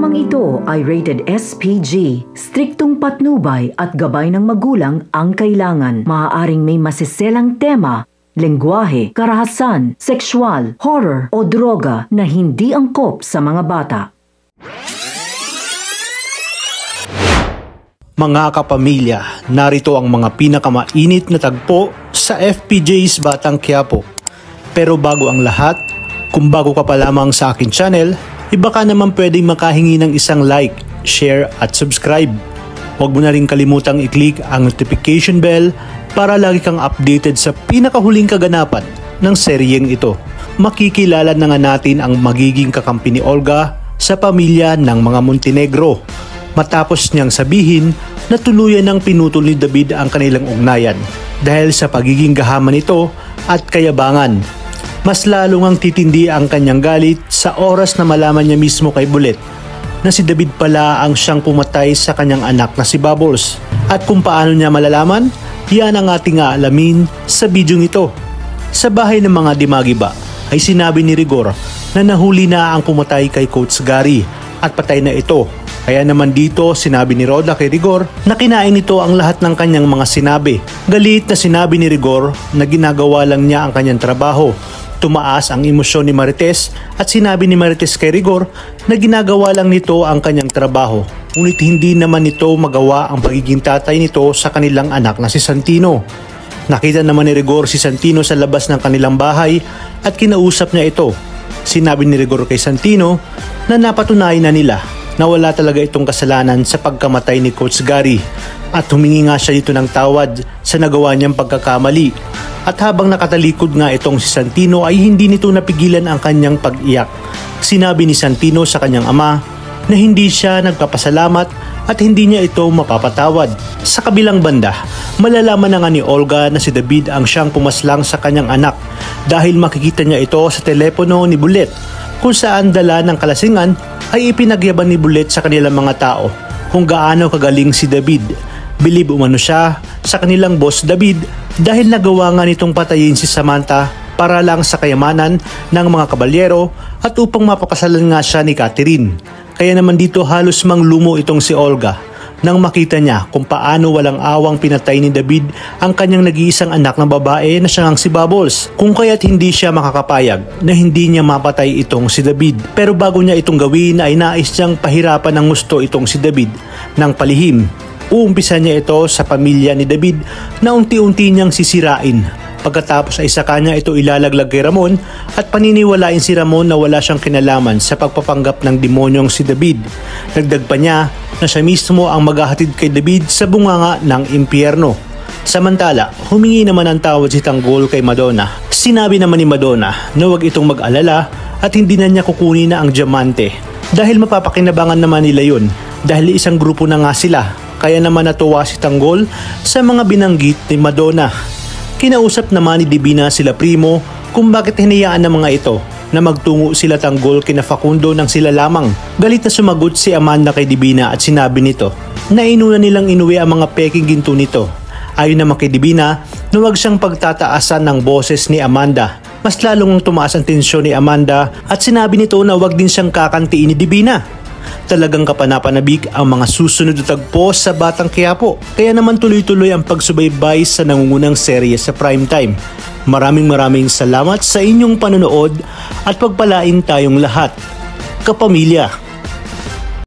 Programang ito ay rated SPG. Striktong patnubay at gabay ng magulang ang kailangan. Maaaring may masiselang tema, lengguwahe, karahasan, sexual, horror o droga na hindi angkop sa mga bata. Mga kapamilya, narito ang mga pinakamainit na tagpo sa FPJ's Batang Quiapo. Pero bago ang lahat, kung bago ka pa lamang sa akin channel, baka naman pwedeng makahingi ng isang like, share at subscribe. Huwag mo na rin kalimutang i-click ang notification bell para lagi kang updated sa pinakahuling kaganapan ng seryeng ito. Makikilala na nga natin ang magiging kakampi ni Olga sa pamilya ng mga Montenegro. Matapos niyang sabihin na tuluyan ng pinutol ni David ang kanilang ugnayan dahil sa pagiging gahaman nito at kayabangan. Mas lalo ngang titindi ang kanyang galit sa oras na malaman niya mismo kay Bullet na si David pala ang siyang pumatay sa kanyang anak na si Bubbles. At kung paano niya malalaman, yan ang ating aalamin sa video ito. Sa bahay ng mga Dimagiba ay sinabi ni Rigor na nahuli na ang pumatay kay Coach Gary at patay na ito. Kaya naman dito sinabi ni Roda kay Rigor na kinain nito ang lahat ng kanyang mga sinabi. Galit na sinabi ni Rigor na ginagawa lang niya ang kanyang trabaho. Tumaas ang emosyon ni Marites at sinabi ni Marites kay Rigor na ginagawa lang nito ang kanyang trabaho. Ngunit hindi naman nito magawa ang pagiging tatay nito sa kanilang anak na si Santino. Nakita naman ni Rigor si Santino sa labas ng kanilang bahay at kinausap niya ito. Sinabi ni Rigor kay Santino na napatunayan na nila na wala talaga itong kasalanan sa pagkamatay ni Coach Gary at humingi nga siya dito ng tawad sa nagawa niyang pagkakamali. At habang nakatalikod nga itong si Santino ay hindi nito napigilan ang kanyang pag-iyak. Sinabi ni Santino sa kanyang ama na hindi siya nagpapasalamat at hindi niya ito mapapatawad. Sa kabilang banda, malalaman na nga ni Olga na si David ang siyang pumaslang sa kanyang anak dahil makikita niya ito sa telepono ni Bullet kung saan dala ng kalasingan ay ipinagyaban ni Bullet sa kanilang mga tao kung gaano kagaling si David. Bilib umano siya sa kanilang boss David dahil nagawa nga nitong patayin si Samantha para lang sa kayamanan ng mga kabalyero at upang mapakasalan nga siya ni Catherine. Kaya naman dito halos manglumo itong si Olga nang makita niya kung paano walang awang pinatay ni David ang kanyang nag-iisang anak na babae na siyang si Bubbles. Kung kaya't hindi siya makakapayag na hindi niya mapatay itong si David. Pero bago niya itong gawin ay nais niyang pahirapan ng gusto itong si David ng palihim. Uumpisa niya ito sa pamilya ni David na unti-unti niyang sisirain. Pagkatapos ay sa kanya ito ilalaglag kay Ramon at paniniwalain si Ramon na wala siyang kinalaman sa pagpapanggap ng demonyong si David. Dagdag pa niya na siya mismo ang maghahatid kay David sa bunganga ng impyerno. Samantala, humingi naman ng tawad si Tanggol kay Madonna. Sinabi naman ni Madonna na huwag itong mag-alala at hindi na niya kukunin na ang diamante dahil mapapakinabangan naman nila yun dahil isang grupo na nga sila. Kaya naman natuwa si Tanggol sa mga binanggit ni Madonna. Kinausap naman ni Divina sila Primo kung bakit hinayaan ng mga ito na magtungo sila Tanggol kina Facundo nang sila lamang. Galit na sumagot si Amanda kay Divina at sinabi nito na inuna nilang inuwi ang mga peking ginto nito. Ayon naman kay Divina na huwag siyang pagtataasan ng boses ni Amanda. Mas lalong tumaas ang tensyon ni Amanda at sinabi nito na huwag din siyang kakantiin ni Divina. Talagang kapanapanabik ang mga susunod na tagpo sa Batang Quiapo. Kaya naman tuloy-tuloy ang pagsubaybay sa nangungunang serye sa primetime. Maraming salamat sa inyong panonood at pagpalain tayong lahat. Kapamilya.